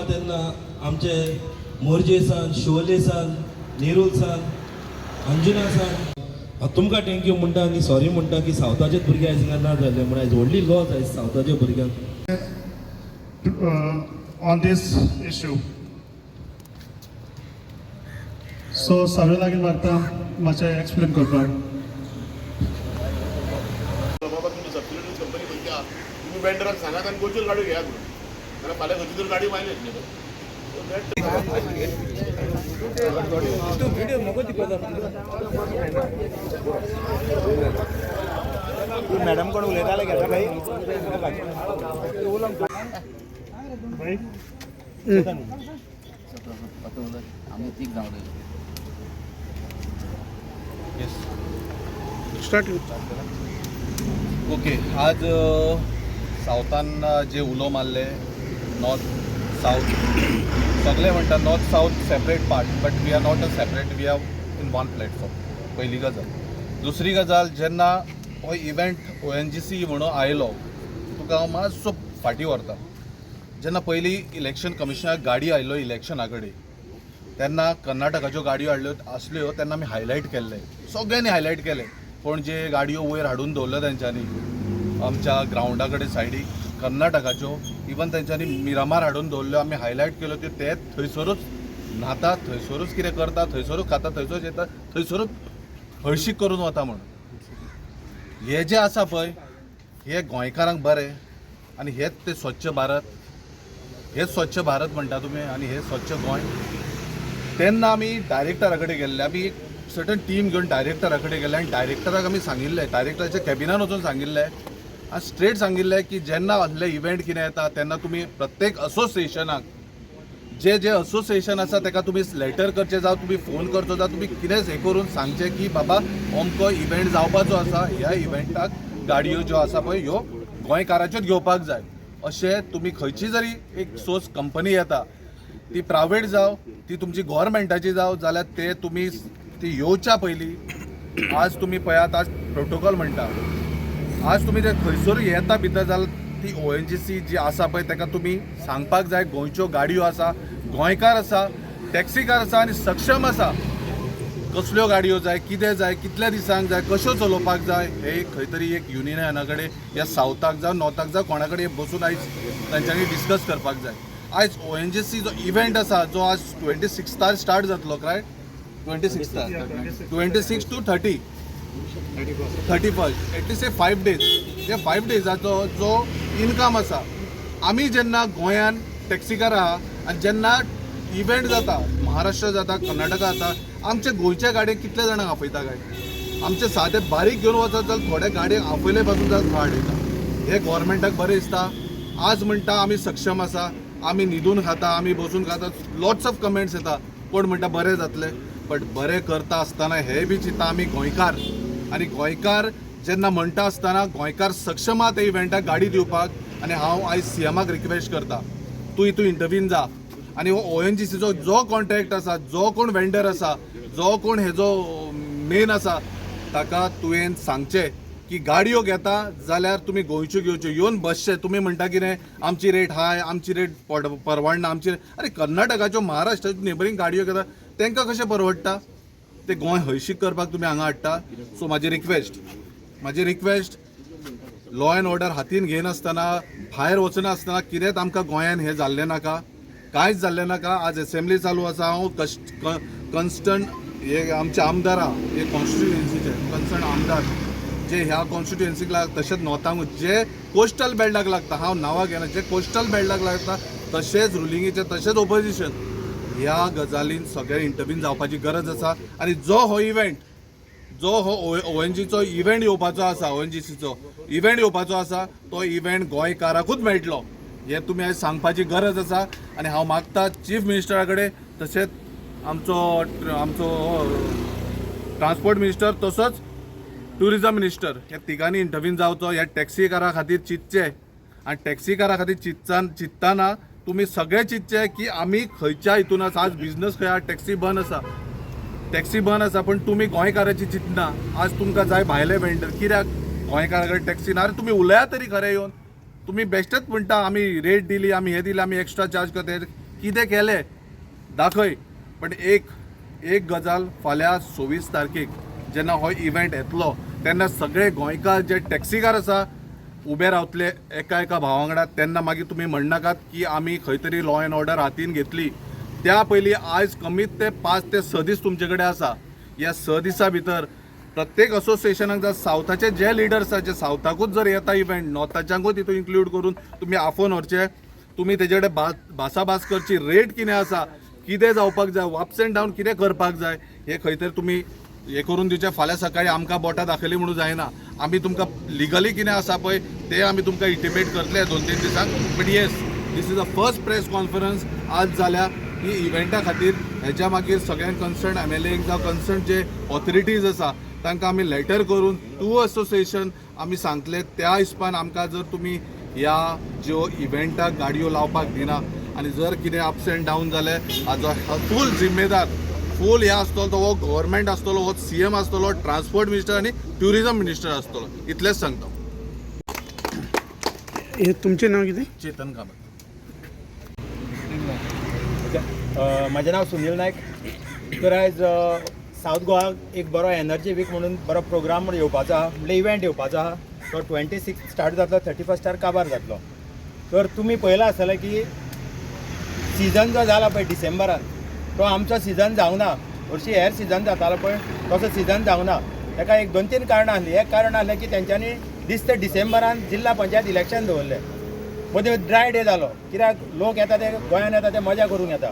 त्यांना आमचे मोरजे सान, शिवले San, Nerul San, Anjuna San तुमकां थँक्यू म्हणटा आनी सॉरी म्हणटा की सावथाचे भुरगे आयज हिंगा ना जाले म्हण आयज व्हडली लॉस आयज सावथाच्या भुरग्यांक on this issue. So सगळे लागीं मागता मातशें एक्सप्लेन करपाक. बाबा तुम्ही सबसिडी कंपनी म्हणता तुम्ही वेंडराक सांगात आनी गोंयच्यो गाडयो घेयात म्हणून कारण फाल्यां खंयची तर गाडी मायलेज न्ही मॅडम कोण उलयताले घेता भाई आम्ही तीक जाऊ ओके आज सावथान जे उलो मारले नॉर्थ साऊथ सगळे म्हणटा north south separate part but we are not a separate we are in one platform पहिली गजाल. दुसरी गजाल जेन्ना हो इव्हेंट ONGC म्हणून आयलो तुका हांव मातसो फाटीं व्हरता. जेन्ना पयली इलेक्शन कमिशनाक गाडी आयलो इलेक्शना कडेन तेन्ना कर्नाटकाच्यो गाडयो हाडल्यो आसल्यो तेन्ना आमी हायलायट केल्ले सगळ्यांनी हायलायट केले पण जे गाडयो वयर हाडून दवरल्यो तेंच्यांनी आमच्या ग्रावंडा कडेन सायडीक कर्नाटकाच्यो इवन तेंच्यांनी मिरामार हाडून दवरल्यो आमी हायलायट केल्यो त्यो ते थंयसरूच न्हाता थंयसरूच कितें करता थंयसरूच खाता थंयसरूच येता थंयसरूच हळशीक करून वता म्हणून. हे जे आसा पळय हे गोंयकारांक बरें आनी हेच ते स्वच्छ भारत हेच स्वच्छ भारत म्हणटा तुमी आनी हे स्वच्छ गोंय. तेन्ना आमी डायरेक्टरा कडेन गेल्ले आमी एक सर्टन टीम घेवन डायरेक्टरा कडेन गेले आनी डायरेक्टराक आमी सांगिल्लें डायरेक्टराच्या कॅबिनान वचून सांगिल्लें आनी स्ट्रेट सांगिल्लें की जेन्ना असले इव्हेंट कितें येता तेन्ना तुमी प्रत्येक असोसिएशनाक जे जे असोसिएशन आसा ताका तुमी लेटर करचें जावं तुमी फोन करचो जावं तुमी कितेंच हें करून सांगचें की बाबा अमको इव्हेंट जावपाचो आसा ह्या इव्हेंटाक गाडयो ज्यो आसा पळय ह्यो गोंयकाराच्योच घेवपाक जाय अशें तुमी खंयची जरी एक सोर्स कंपनी येता ती प्रायवेट जावं ती तुमची गव्हर्मेंटाची जावं जाल्यार ते तुमी ती येवच्या पयलीं आज तुमी पळयात आज प्रोटोकॉल म्हणटा आज तुमी जे खंयसर येता भितर जाल्यार ती ONGC जी आसा पळय ताका तुमी सांगपाक जाय गोंयच्यो गाडयो आसा गोंयकार आसा टॅक्सीकार आसा आनी सक्षम आसा कसल्यो गाडयो जाय कितें जाय कितल्या दिसांक जाय कश्यो चलोवपाक जाय हे खंय तरी एक युनियना कडेन या सावथाक जावं नॉर्थाक जावं कोणा कडेन बसून आयज तांच्यांनी डिस्कस करपाक जाय. आयज ONGC जो इव्हेंट आसा जो आज 26 स्टार्ट जातलो काय 26 to 31st एटलिस्ट हे 5 days हे 5 days'ाचो जो इनकम आसा आमी जेन्ना गोंयान टॅक्सीकार आहा आनी जेन्ना इव्हेंट जाता महाराष्ट्र जाता कर्नाटका जाता आमचे गोंयच्या गाडयेक कितले जाणांक आपयता काय आमचे सादे बारीक घेवन वचत जाल्यार थोड्या गाडयेक आपयले पासून जाल्यार हाडयता. हे गव्हर्मेंटाक बरें दिसता आज म्हणटा आमी सक्षम आसा आमी न्हिदून खाता आमी बसून खाता लॉट्स ऑफ कमेंट्स येता कोण म्हणटा बरें जातलें बट बरें करता आसतना हे बी चिंता आमी गोंयकार आनी गोंयकार जेन्ना म्हणटा आसतना गोंयकार सक्षम आहा त्या इव्हेंटाक गाडी दिवपाक आनी हांव आयज CMाक रिक्वेस्ट करता तूं हितून इंटरव्हीन जा आनी हो ONGCचो जो कॉन्ट्रॅक्ट आसा जो कोण वेंडर आसा जो कोण हेजो मेन आसा ताका तुवें सांगचें की गाडयो घेता जाल्यार तुमी गोंयच्यो घेवच्यो येवन बसचे तुमी म्हणटा कितें आमची रेट हाय आमची रेट परवडना आमची अरे कर्नाटकाच्यो महाराष्ट्राच्यो नेबरींग गाडयो घेता तांकां कशें परवडटा ते गोंय हळशीक करपाक तुमी हांगा हाडटा. सो म्हाजी रिक्वेस्ट लॉ एंड ऑर्डर हातीन घेनासतना भायर वचना आसतना कितेंच आमकां गोंयान हें जाल्लें नाका कांयच जाल्लें नाका. आज असेंब्ली चालू आसा हांव कन्स्टंट हे आमचे आमदार आहा हे कॉन्स्टिट्युएन्सीचे कन्सर्न आमदार जे ह्या कॉन्स्टिट्युएन्सीक लागता तशेंच नॉर्थाक जे कोस्टल बेल्टाक लागता हांव नांवां घेना जे कोस्टल बेल्टाक लागता तशेंच रुलिंगेचे तशेंच ओपोजिशन ह्या गजालीन सगळे इंटरव्हीन जावपाची गरज आसा. आनी जो हो ONGCचो इव्हेंट येवपाचो आसा ONGCचो इव्हेंट येवपाचो आसा तो इव्हेंट गोंयकाराकूच मेळटलो हे तुमी आयज सांगपाची गरज आसा. आनी हांव मागता चीफ मिनिस्टरा कडेन तशेंच आमचो ट्रान्सपोर्ट मिनिस्टर तसोच ट्युरिझम मिनिस्टर ह्या तिगांनी इंटरव्यून जावचो ह्या टॅक्सीकारा खातीर चिंतचे आनी टॅक्सीकारा खातीर चिंतताना तुमी सगळे चिंतचे की आमी खंयच्या हितून आसा आज बिझनस खंय टॅक्सी बंद आसा पण तुमी गोंयकाराची चिंतना आज तुमकां जाय भायले वेंडर कित्याक गोंयकारा कडेन टॅक्सी ना तूमी उलया तरी खरें येवन तुमी बेश्टेच म्हणटा आमी रेट दिली आमी हे दिली आमी एक्स्ट्रा चार्ज करता कितें केलें दाखय पण एक गजाल फाल्यां 26 तारखेक जेन्ना हो इव्हेंट येतलो तेन्ना सगळे गोंयकार जे टॅक्सीकार आसा उबे रावतले एका भावा वांगडा तेन्ना मागीर तुमी म्हणनाकात की आमी खंय तरी लॉ एंड ऑर्डर हातीन घेतली त्या पयलीं आयज कमीत ते 5 ते 6 दीस तुमचे कडेन आसा ह्या 6 दिसां भितर प्रत्येक असोसिएशनाक जर सावथाचे जे लिडर्स आसा जे सावथाकूच जर येता इव्हेंट नॉर्थाच्यांकूच तितून इन्क्लूड करून तुमी आफोवन व्हरचे तुमी तेजे कडेन भासाभास करची रेट कितें आसा कितें जावपाक जाय अप्स एंड डावन कितें करपाक जाय हे खंय तरी तुमी हे करून दिवचे फाल्यां सकाळीं आमकां बोटां दाखयली म्हणून जायना आमी तुमकां लिगली कितें आसा पळय ते आमी तुमकां इंटिमेट करतले 2-3 दिसांक but yes this is a first press conference आज जाल्या ही इव्हेंटा खातीर हेच्या मागीर सगळ्यांक कन्सर्न MLA जावं कन्सर्न जे ऑथॉरिटीज आसा तांकां आमी लेटर करून टू असोसिएशन आमी सांगतले त्या हिसपान आमकां जर तुमी ह्या ज्यो इव्हेंटाक गाडयो लावपाक दिना आनी जर कितें अप्स एंड डावन जाले हाजो फूल जिम्मेदार फूल हे आसतलो तो हो गव्हर्मेंट आसतलो हो CM आसतलो ट्रान्सपोर्ट मिनिस्टर आनी ट्युरिझम मिनिस्टर आसतलो इतलेंच सांगता हे तुमचें नांव कितें? चेतन कामत. म्हजें नांव सुनील नायक. तर आयज सावथ गोवाक एक बरो एनर्जी वीक म्हणून बरो प्रोग्राम येवपाचो आहा म्हणजे इव्हेंट येवपाचो आहा तो 26 स्टार्ट जातलो 31 काबार जातलो. तर तुमी पळयलां आसतलें की सिजन जो जाला पळय डिसेंबरान तो आमचो सिजन जावना हरशीं हेर सिजन जातालो पळय तसो सिजन जावना. ताका एक 2-3 कारणां आसलीं. एक कारण आसलें की तेंच्यांनी दिसता डिसेंबरान जिल्हा पंचायत इलेक्शन दवरलें मदीं ड्राय डे जालो कित्याक लोक येता ते गोंयांत येता ते मजा करूंक येता.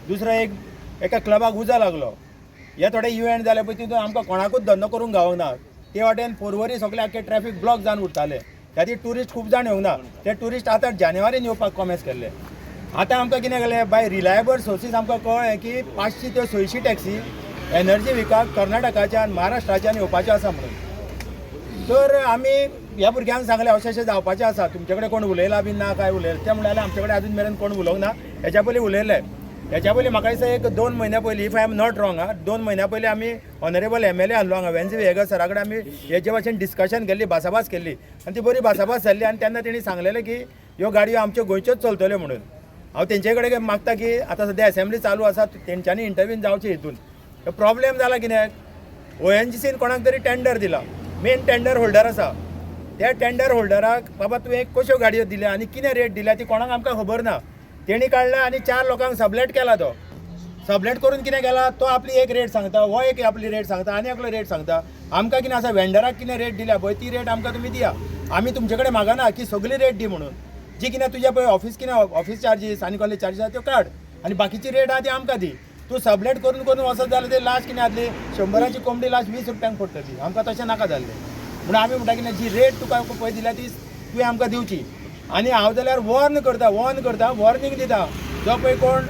दुसरो एका क्लबाक उजो लागलो हे थोडे इव्हेंट जाले पळय तितून आमकां कोणाकूच धंदो करूंक गावूंक ना. ते वाटेन पर्वरी सगळे आख्खे ट्रॅफीक ब्लॉक जावन उरताले खातीर ट्युरिस्ट खूब जाण येवंक ना. ते ट्युरिस्ट आतां जानेवारीन येवपाक कॉमेस केल्ले. आतां आमकां कितें केलें बाय रिलायबल सोर्सीस आमकां कळ्ळें की 500 ते 600 टॅक्सी एनर्जी विकाक कर्नाटकाच्यान महाराष्ट्राच्यान येवपाच्यो आसा म्हणून. तर आमी ह्या भुरग्यांक सांगलें अशें जावपाचें आसा तुमचे कडेन कोण उलयला बीन ना काय उलयलें ते म्हणलें आमचे कडेन आजून मेरेन कोण उलोवंक ना. हेच्या पयलीं उलयलें. हेच्या पयलीं म्हाका दिसता एक 2 म्हयन्या पयलीं if I am not wrong 2 म्हयन्या पयलीं आमी ऑनरेबल MLA हाडलो हांगा वेन्झी वेगर सरा कडेन आमी हेचे भाशेन डिस्कशन केल्ली भासाभास केल्ली आनी ती बरी भासाभास जाल्ली आनी तेन्ना तेणी सांगलेलें की ह्यो गाडयो आमच्यो गोंयच्योच चलतल्यो म्हणून. हांव तेंचे कडेन मागता की आतां सद्या असेंब्ली चालू आसा तेंच्यांनी इंटरव्यून जावचें हितून. प्रॉब्लेम जाला कित्याक ONGCन कोणाक तरी टेंडर दिला मेन टेंडर होल्डर आसा त्या टेंडर होल्डराक बाबा तुवें कश्यो गाडयो दिल्या आनी कितें रेट दिल्या ती कोणाक आमकां खबर ना. तेणी काडला आनी 4 लोकांक सबलेट केला. तो सबलेट करून कितें केला तो आपली एक रेट सांगता हो एक आपली रेट सांगता आनी एकलो रेट सांगता. आमकां कितें आसा वेंडराक कितें रेट दिल्या पळय ती रेट आमकां तुमी दिया. आमी तुमचे कडेन मागना की सगळी रेट दी म्हणून. जी कितें तुज्या पळय ऑफीस चार्जीस आनी कसले चार्जीस आसा त्यो काड आनी बाकीची रेट आहा ती आमकां दी. तूं सबलेट करून वचत जाल्यार ते लास्ट कितें जातली 100ची कोंबडी लास्ट 20 रुपयांक पडटली. आमकां तशें नाका जाल्लें म्हणून आमी म्हणटा कितें जी रेट तुका पळय दिल्या ती तुवें आमकां दिवची. आनी हांव जाल्यार वॉर्न करता वॉर्निंग दिता जो पळय कोण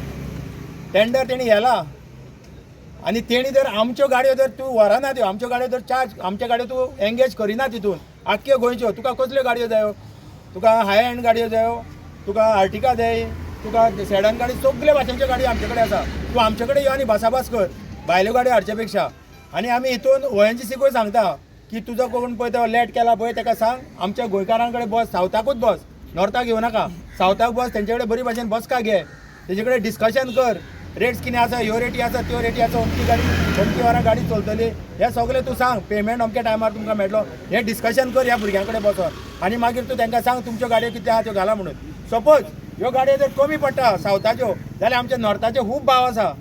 टेंडर तेणी व्हेला आनी तेणी जर आमच्यो गाडयो जर तूं व्हरना त्यो आमच्यो गाडयो जर चार्ज आमच्या गाडयो तूं एंगेज करिना तितून आख्ख्यो गोंयच्यो तुका कसल्यो गाडयो जायो तुका हाय एंड गाडयो जायो तुका आर्टिका जाय तुका सेडान गाडी सगळे भाशेच्यो गाडयो आमचे कडेन आसा. तूं आमचे कडेन यो आनी भासाभास कर भायल्यो गाडयो हाडचे पेक्षा. आनी आमी हितून ONGCकूय सांगता की तुजो कोण पळय तो लेट केला पळय ताका सांग आमच्या गोंयकारां कडेन बस सावथाकूच बस नॉर्थाक येवं नाका सावथाक बस तेंचे कडेन बरी भाशेन बसका घे तेजे कडेन डिस्कशन कर रेट्स कितें आसा ह्यो रेटी आसा त्यो रेटी आसा अमकी वरां गाडी चलतली हें सगळें तूं सांग पेमेंट अमके टायमार तुमकां मेळटलो हें डिस्कशन कर ह्या भुरग्यां कडेन बसोन आनी मागीर तूं तांकां सांग तुमच्यो गाडयो कितें आहा त्यो घाला म्हणून. सपोज ह्यो गाडयो जर कमी पडटा सावथाच्यो जाल्यार आमच्या नॉर्थाचे खूब भाव आसा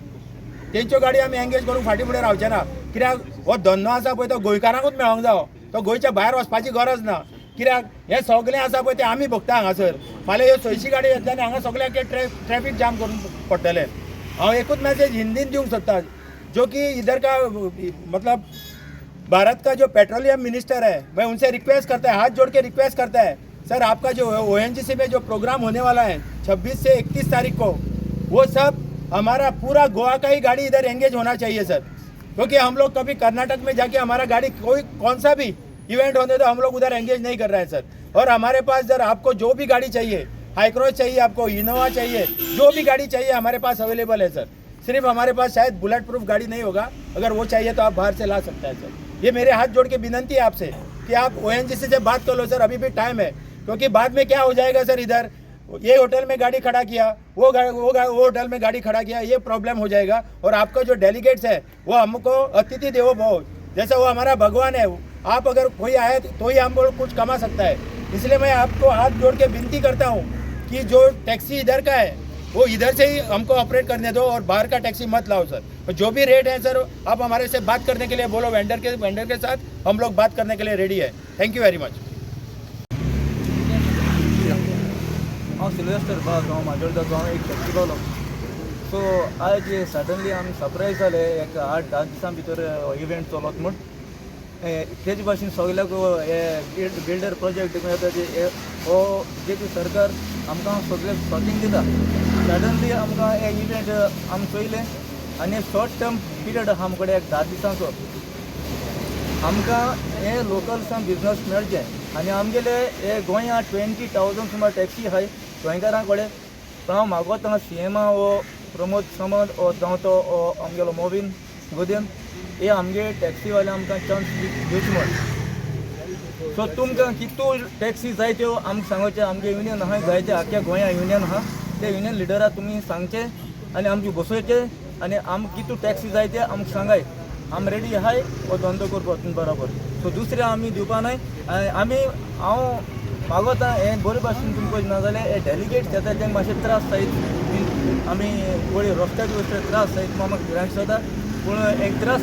तेंच्यो गाडयो आमी एंगेज करूंक फाटीं फुडें रावचे ना. कित्याक हो धंदो आसा पळय तो गोंयकारांकूच मेळोंक जायो तो गोंयच्या भायर वचपाची गरज ना. कित्याक हें सगळें आसा पळय तें आमी भोगता हांगासर फाल्यां ह्यो 600 गाडयो येतल्यो आनी हांगा सगळ्याक ट्रॅफीक जाम करून पडटलें. हांव एकूच मॅसेज हिंदीन दिवंक सोदता जो कि इधर का मतलब भारत का जो पेट्रोलियम मिनिस्टर है मैं उनसे रिक्वेस्ट करता है हाथ जोड़ के रिक्वेस्ट करता है सर आपका जो ONGC में जो प्रोग्राम होने वाला है 26 से 31 तारीख को वो सब हमारा पूरा गोवा का ही गाड़ी इधर एंगेज होना चाहिए सर. क्योंकि हम लोग कभी कर्नाटक में जाके हमारा गाड़ी कोई कौन सा भी इवेंट होने तो हम लोग उधर एंगेज नहीं कर रहे हैं सर। और हमारे पास सर आपको जो भी गाड़ी चाहिए, हाईक्रॉस चाहिए, आपको इनोवा चाहिए, जो भी गाड़ी चाहिए हमारे पास अवेलेबल है सर। सिर्फ हमारे पास शायद बुलेट प्रूफ गाड़ी नहीं होगा, अगर वो चाहिए तो आप बाहर से ला सकते हैं सर। ये मेरे हाथ जोड़ के विनंती है आपसे कि आप ONGC से बात कर लो सर, अभी भी टाइम है। क्योंकि बाद में क्या हो जाएगा सर, इधर ये होटल में गाड़ी खड़ा किया, वो होटल में गाड़ी खड़ा किया, ये प्रॉब्लम हो जाएगा। और आपका जो डेलीगेट्स है वो हमको अतिथि देवो भव, जैसा वो हमारा भगवान है, आप अगर कोई आए तो ही हम लोग कुछ कमा सकता है। इसलिए मैं आपको हाथ जोड़ के विनती करता हूँ कि जो टैक्सी इधर का है वो इधर से ही हमको ऑपरेट करने दो और बाहर का टैक्सी मत लाओ सर। तो जो भी रेट है सर आप हमारे से बात करने के लिए बोलो, वेंडर के साथ हम लोग बात करने के लिए रेडी है। Thank you very much. हांव सिल्वेस्टर बाग, हांव माजोर्डाचो, हांव एक टॅक्सी पावलो। सो आज सडनली आमी सरप्रायज जाले, एक 8-10 दिसां भितर इवेंट चलत म्हूण। तेजे भाशेन सगल्याक हे बिल्डर प्रोजेक्ट येता हो BJP सरकार आमकां सगळ्याक सॉर्टिंग दिता। सडनली आमकां हे इवेंट आमी चोयले आनी शॉर्ट टर्म पिरियड आहा आमचे कडेन एक 10 दिसांचो। आमकां हे लोकल्सांक बिजनस मेळचें आनी आमगेले हे गोंयांत 20,000 सुमार टॅक्सी आहाय गोंयकारां कडेन। पण हांव मागोता CM वो प्रमोद सामंत वो जावं तो आमगेलो मोविन गोदेन, हे आमगे टॅक्सीवाले आमकां चान्स दिवचे म्हण। सो तुमकां कितू टॅक्सी जाय त्यो आमकां सांगोचें, आमगे युनियन आहा जायते आख्या गोंया युनियन आहा, ते युनियन लिडराक तुमी सांगचें आनी आमचे बसोवचें आनी आमकां कितू टॅक्सी जाय ते आमकां सांगाय। आमी रेडी आहाय हो धंदो करपाक बरोबर। सो दुसरे आमी दिवपा नाय। आमी हांव मागोता हे बरे भाशेन तुमकां नाजाल्यार हे डेलिगेट्स येता तेंक मातशे त्रास जायत, आमी वळी रस्त्याक वयता त्रास जायत म्हाका भिरांत जाता। पूण एक त्रास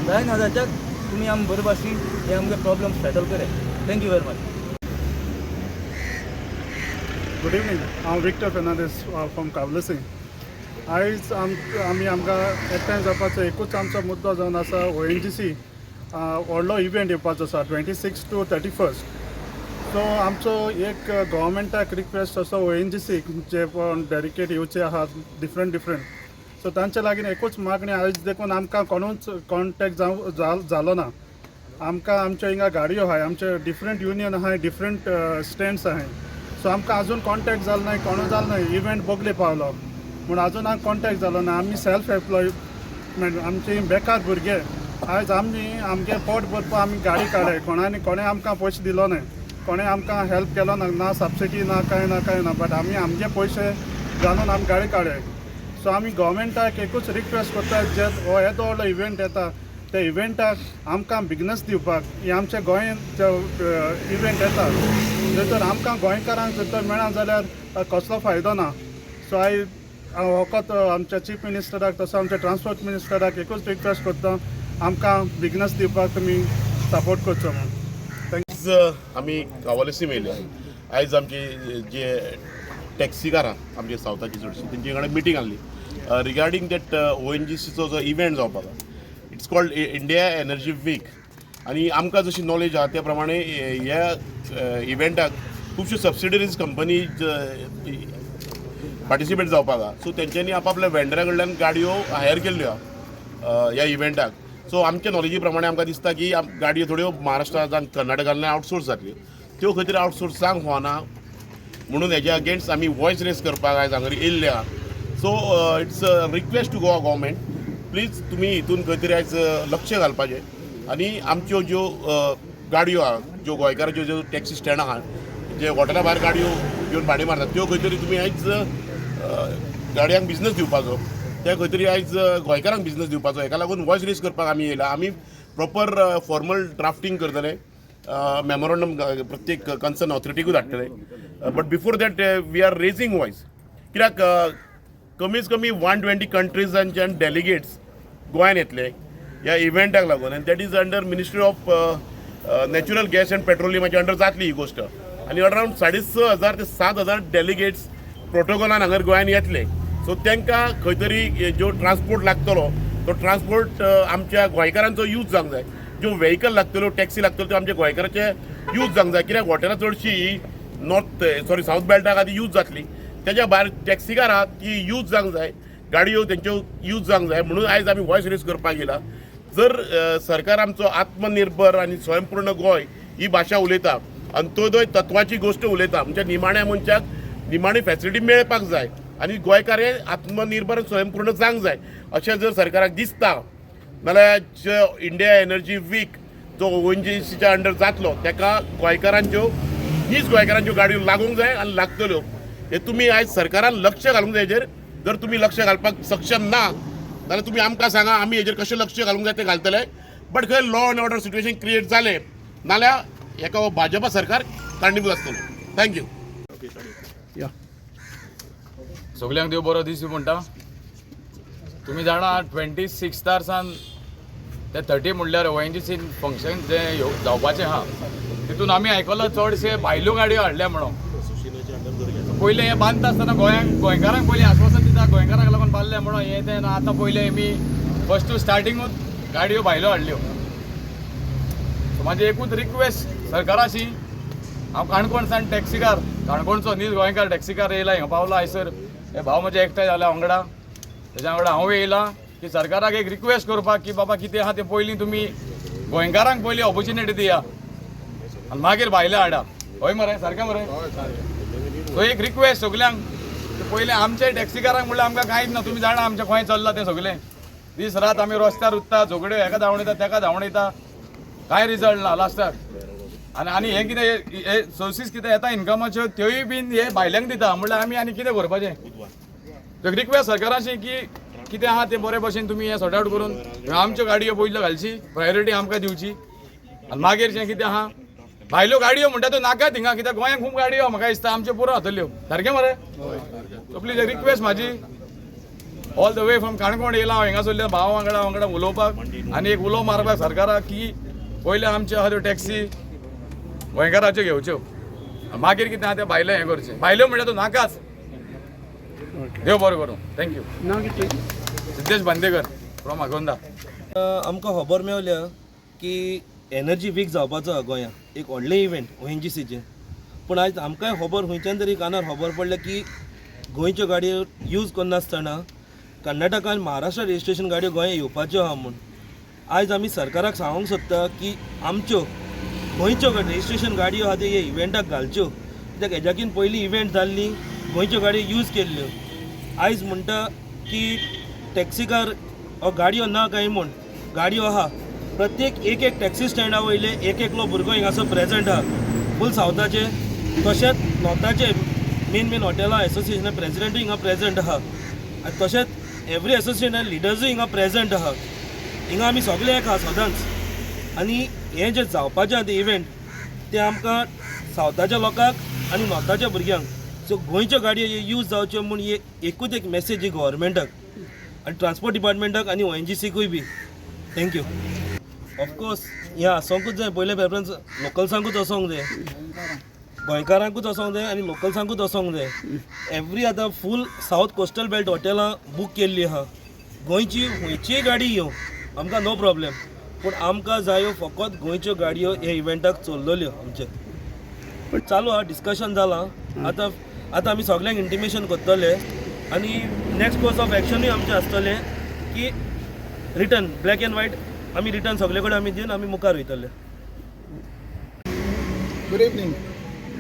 जायना जाच्याक तुमी आमी बरे भाशेन हे आमगे प्रॉब्लम सेटल करे। Thank you very much. Good evening, हांव विक्टर फेर्नांडीस फ्रॉम कावलसी। आयज आमी आमकां एकठांय जावपाचो एकूच आमचो मुद्दो जावन आसा ONGC व्हडलो इवेंट येवपाचो आसा 26 to 31. सो आमचो एक गव्हर्मेंटाक रिक्वेस्ट असो ONGC जे पण डेडिकेट येवचे आहात डिफरंट सो तांचे लागीं एकूच मागणी, आयज देखून आमकां कोणूच कॉन्टेक्ट जालो ना। आमकां आमचे हिंगा गाडयो आहाय, आमचे डिफरंट युनियन आहाय, डिफरंट स्टँड्स आहाय। सो आमकां आजून कॉन्टेक्ट जालो नाय, कोणू जालो नाय, इवेंट बोगले पावलो म्हूण आजून आमकां कॉन्टेक्ट जालो ना। आमी सेल्फ एम्प्लॉयमेंट, आमचे बेकार भुरगे, आयज आमगे पोट भरपा आमी गाडी काडले, कोणें आमकां पयशे दिलो नाय, कोणें आमकां हेल्प केलो ना सबसिडी ना कांय ना, बट आमी आमगे पयशे घालून आमी गाडी काडले। सो आमी गव्हर्मेंटाक एकूच रिक्वेस्ट करता जे हो येदो व्हडलो इवेंट येता ते इवेंटाक आमकां बिगनस दिवपाक, ही आमच्या गोंयांत इवेंट येता जर आमकां गोंयकारांक जर मेळना जाल्यार कसलो फायदो ना। सो हांव फकत आमच्या चीफ मिनिस्टराक तसो आमच्या ट्रान्सपोर्ट मिनिस्टराक एकूच रिक्वेस्ट करता, आमकां बिगनस दिवपाक तुमी सपोर्ट करचो म्हणून। आयज आमी कावलसी मेळ्ळी। आयज आमची जे टॅक्सीकार आहा आमचे सावथाची चडशी, तेंचे कडेन मिटींग आसली रिगार्डींग दॅट ONGCचो जो इवेंट जावपाक आसा, it's called India energy week. आनी आमकां जशी नॉलेज आहा त्या प्रमाणे ह्या इवेंटाक खुबश्यो सबसिडरीज कंपनीज पार्टिसिपेट जावपाक आहा। सो तेंच्यांनी आपआपल्या वेंडरा कडल्यान गाडयो हायर केल्ल्यो आहा ह्या इवेंटाक। सो आमच्या नॉलेजी प्रमाणे आमकां दिसता की गाडयो थोड्यो महाराष्ट्रा जावं कर्नाटकांतल्यान आउटसोर्स जातल्यो, त्यो खंय तरी आउटसोर्स जावंक होना म्हणून हेज्या अगेन्स्ट आमी वॉयस रेज करपाक आयज हांगा येयल्ले आहा। So it's a request to Goa government, please तुमी हितून खंय तरी आयज लक्ष घालपाचें आनी आमच्यो ज्यो गाडयो आहा, ज्यो गोंयकाराच्यो ज्यो टॅक्सी स्टँड आहा, जे हॉटेला भायर गाडयो घेवन भाडे मारतात, त्यो खंय तरी तुमी आयज गाडयांक बिजनस दिवपाचो, ते खंय तरी आयज गोंयकारांक बिजनस दिवपाचो, हेका लागून वॉयस रेज करपाक आमी येयला। आमी प्रॉपर फॉर्मल ड्राफ्टींग करतले, मेमोरंडम प्रत्येक कन्सर्न ऑथॉरिटीकूय धाडटले। But before that we are raising voice, कित्याक कमीच कमी 120 कंट्रीजांच्यान डेलिगेट्स गोंयांत येतले ह्या इव्हेंटाक लागून, आनी that is under ministry of natural gas and पेट्रोलियमाच्या अंडर जातली ही गोश्ट। आनी अरावंड 6,500 ते 7,000 डेलिगेट्स प्रोटोकॉलान हांगर गोंयांत येतले। सो तांकां खंय तरी जो ट्रान्सपोर्ट लागतलो तो ट्रान्सपोर्ट आमच्या गोंयकारांचो यूज जावंक जाय, ज्यो व्हेहिकल लागतल्यो टॅक्सी लागतल्यो त्यो आमच्या गोंयकारांचे यूज जावंक जाय, कित्याक हॉटेलां चडशी सावथ बेल्टाक आदी यूज जातली, तेज्या भायर टॅक्सीकार आहात ती यूज जावंक जाय, गाडयो तेंच्यो यूज जावंक जाय, म्हणून आयज आमी वॉयस रेज करपाक येयला। जर सरकार आमचो आत्मनिर्भर आनी स्वयंपूर्ण गोंय ही भाशा उलयता अंत्योदय तत्वाची गोष्ट उलयता म्हणजे निमाण्या मनशाक निमाणी फॅसिलिटी मेळपाक जाय आनी गोंयकार हे आत्मनिर्भर स्वयंपूर्ण जावंक जाय अशें जर सरकाराक दिसता नाल्यार जो इंडिया एनर्जी वीक जो ONGCच्या अंडर जातलो ताका गोंयकारांच्यो हीच गोंयकारांच्यो गाडयो लागूंक जाय आनी लागतल्यो हे तुमी आयज सरकारान लक्ष घालूंक जाय हेजेर जर तुमी लक्ष घालपाक सक्षम ना जाल्यार तुमी आमकां सांगा आमी हेजेर कशें लक्ष घालूंक जाय तें घालतले बट खंय law and order situation create जालें नाल्यार हेका भाजपा सरकार कारणीभूत आसतलो थँक्यू सगल्यांक देव बरो दीस म्हणटा तुमी जाणा 26 सान ते 30 म्हणल्यार ONGC फंक्शन जे जावपाचें आहा तितून आमी आयकलां चडशे भायल्यो गाडयो हाडल्या म्हणून पयलें हें बांदता आसतना गोंयकारांक पयलीं आश्वासन दिता गोंयकारांक लागून बांदलें म्हणून हें तें आतां पयलें आमी फस्ट टू स्टार्टिंगूच गाडयो भायल्यो हाडल्यो म्हाजी एकूच रिक्वेस्ट सरकाराची हांव काणकोणसान टॅक्सीकार काणकोणचो न्ही गोंयकार टॅक्सीकार येयला हिंगा पावला हांयसर हे भाव म्हजे एकठांय जाला वांगडा तेज्या वांगडा हांव येयला की सरकाराक एक रिक्वेस्ट करपाक की बाबा कितें आहा तें पयलीं तुमी गोंयकारांक पयलीं ऑपॉर्च्युनिटी दिया आनी मागीर भायले हाडा हय मरे सारकें मरे सो एक रिक्वेस्ट सगल्यांक पयलें आमचे टॅक्सीकारांक म्हणल्यार आमकां कांयच ना तुमी जाणा आमचें खंय चल्लां तें सगळें दीस रात आमी रस्त्यार उत्ता झगड्यो हेका धांवणयता तेका धांवणयता कांय रिजल्ट ना लास्टाक आनी हें कितें हे सोर्सीस कितें येता इनकमाच्यो त्योय बीन हे भायल्यांक दिता म्हणल्यार आमी आनी कितें करपाचें एक रिक्वेस्ट सरकाराची की कितें आहा तें बरे भशेन तुमी हें सॉर्ट आवट करून आमच्यो गाडयो पयल्यो घालची प्रायोरिटी आमकां दिवची आनी मागीरचें कितें आहा भायल्यो गाडयो म्हणटा त्यो नाका थिंगा कित्याक गोंयांत खूब गाडयो म्हाका दिसता आमच्यो पुरो जातल्यो सारकें मरे सो प्लीज एक रिक्वेस्ट म्हाजी all the way from Canacona येयला हांव हिंगासरल्या भावा वांगडा उलोवपाक आनी एक उलो मारपाक सरकाराक की पयले आमच्यो आहा त्यो टॅक्सी गोंयकाराच्यो घेवच्यो मागीर कितें आहा तें भायलें हें करचें भायल्यो म्हणटा त्यो नाकाच देव बरो करूं थँक्यू सिद्धेश बांदेकर फ्रॉम आगोंदा आमकां खबर मेवल्या की एनर्जी वीक जावपाचो आहा गोंयांत एक व्हडलें इव्हेंट ONGCचें पूण आयज आमकांय खबर खंयच्यान तरी कानार खबर पडलें की गोंयच्यो गाडयो यूज करनासतना कर्नाटका आनी महाराष्ट्रा रजिस्ट्रेशन गाडयो गोंयांत येवपाच्यो आहा म्हूण आयज आमी सरकाराक सांगूंक सोदता की आमच्यो गोंयच्यो रजिस्ट्रेशन गाडयो आहा त्यो हे इव्हेंटाक घालच्यो कित्याक हेज्याकीन पयलीं इव्हेंट जाल्ली गोंयच्यो गाडयो यूज केल्ल्यो आयज म्हणटा की टॅक्सीकार हो गाडयो ना काय म्हूण गाडयो आहा प्रत्येक एक टॅक्सी स्टँडा वयले एक भुरगो हिंगासर प्रेजंट आहा फूल सावथाचे तशेंच नॉर्थाचे मेन हॉटेलां एसोसिएशना प्रेजिडेंटूय हिंगा प्रेजंट आहा आनी तशेंच एवरी एसोसिएशना लिडर्सूय हिंगा प्रेजंट आहा हिंगा आमी सगळे एक आहा सदांच आनी हें जें जावपाचें आहा तें इव्हेंट तें आमकां सावथाच्या लोकांक आनी नॉर्थाच्या भुरग्यांक सो गोंयच्यो गाडयो यूज जावच्यो म्हूण एकूच एक मेसेज ही गव्हर्मेंटाक आनी ट्रान्सपोर्ट डिपार्टमेंटाक आनी ONGCकूय बी थँक्यू ऑफकोर्स हें आसोंकूच जाय पयलें प्रेफरन्स लोकल्सांकूच वचोंक जाय गोंयकारांकूच वचोंक जाय आनी लोकल्सांकूच वचोंक जाय एवरी आतां फूल सावथ कोस्टल बेल्ट हॉटेलां बूक केल्लीं आहा गोंयची खंयचीय गाडी येवं आमकां नो प्रॉब्लेम पूण आमकां जायो फकत गोंयच्यो गाडयो हे इव्हेंटाक चल्लोल्यो आमचे पण चालू आहा डिस्कशन जालां आतां आमी सगल्यांक इंटिमेशन करतले आनी नेक्स्ट कोर्स ऑफ एक्शनूय आमचें आसतलें की रिटर्न ब्लॅक एंड व्हायट आमी रिटर्न सगळे कडेन आमी दिवन आमी मुखार वयतले गुड इवनिंग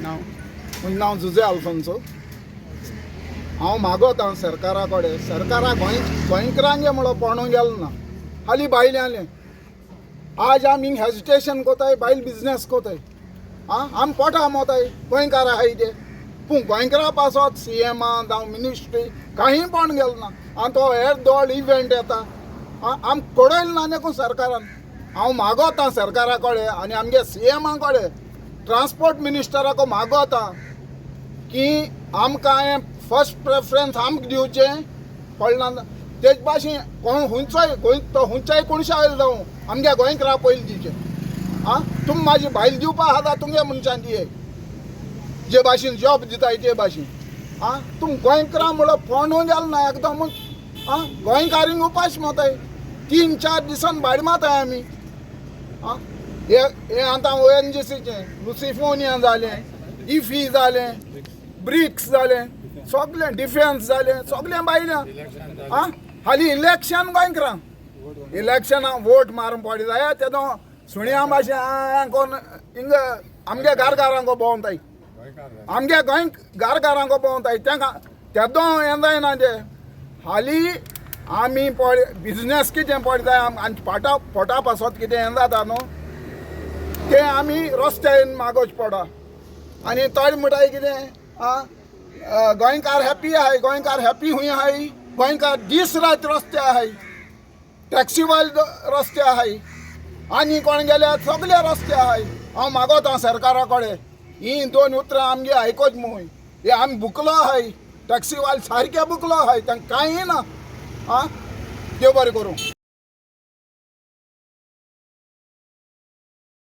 म्हजें नांव जुजे आल्फोन्सो हांव मागोता सरकारा कडेन सरकाराक गोंयकारांगे म्हणून पळोवंक गेलो ना हालीं भायल्यालें आज आमी हेजिटेशन कोताय भायल बिजनेस कोताय आमी पोटा मोताय गोंयकार आहाय ते पूण गोंयकारा पासत CM जावं मिनिस्ट्री कांय पण गेलो ना आनी तो हेर दोड इव्हेंट येता आम कळयलें ना देखून सरकारान हांव मागोता सरकारा कडेन आनी आमगे CM कडेन ट्रान्सपोर्ट मिनिस्टराक मागोता की आमकां हें फर्स्ट प्रेफरन्स आमकां दिवचें कळना तेच भाशेन कोण हुंयचाय कोणशे आयले जावं आमगे गोंयकारा पयलीं दिवचें तुमी म्हाजी भायल दिवपा आहा तुमगे मनशान दिये जे भाशेन जॉब दिताय ते भाशेन तुम गोंयकारा म्हणून पळोवंक गेलो ना एकदम गोंयकारींक उपास माताय 3-4 दिसान भायर माताय आमी हे आतां ONGCचें लुसिफोनिया जालें इफी जालें ब्रिक्स जालें सगळें डिफेन्स जालें सगळें भायल्यां हालीं इलेक्शन गोंयकारां इलेक्शनाक वोट मारून पडी जाय तेदो सुण्या भाशेन कोण हिंग आमगे गारगारांको भोंवताय आमगे गोंय गारगारांको भोंवताय तेंकां तेदो हें जायना ते हालीं आमी बिजनेस कितें पडटा आमचे पोटा पासत कितें हें जाता न्हू तें आमी रस्त्यान मागोवचे पडा आनी थोडे म्हणटाय कितें गोंयकार हॅप्पी आहाय गोंयकार हॅप्पी हूंय आहाय गोंयकार दीस रात रस्ते आहाय टॅक्सीवाले रस्ते आहाय आनी कोण गेले सगळे रस्ते आहाय हांव मागोता सरकारा कडेन ही 2 उतरां आमगे आयकोच म्हूण हे आमी बुकलो आहाय टॅक्सीवाले सारके बुकलो आहाय तांकां कांय ना आं देव बरें करूं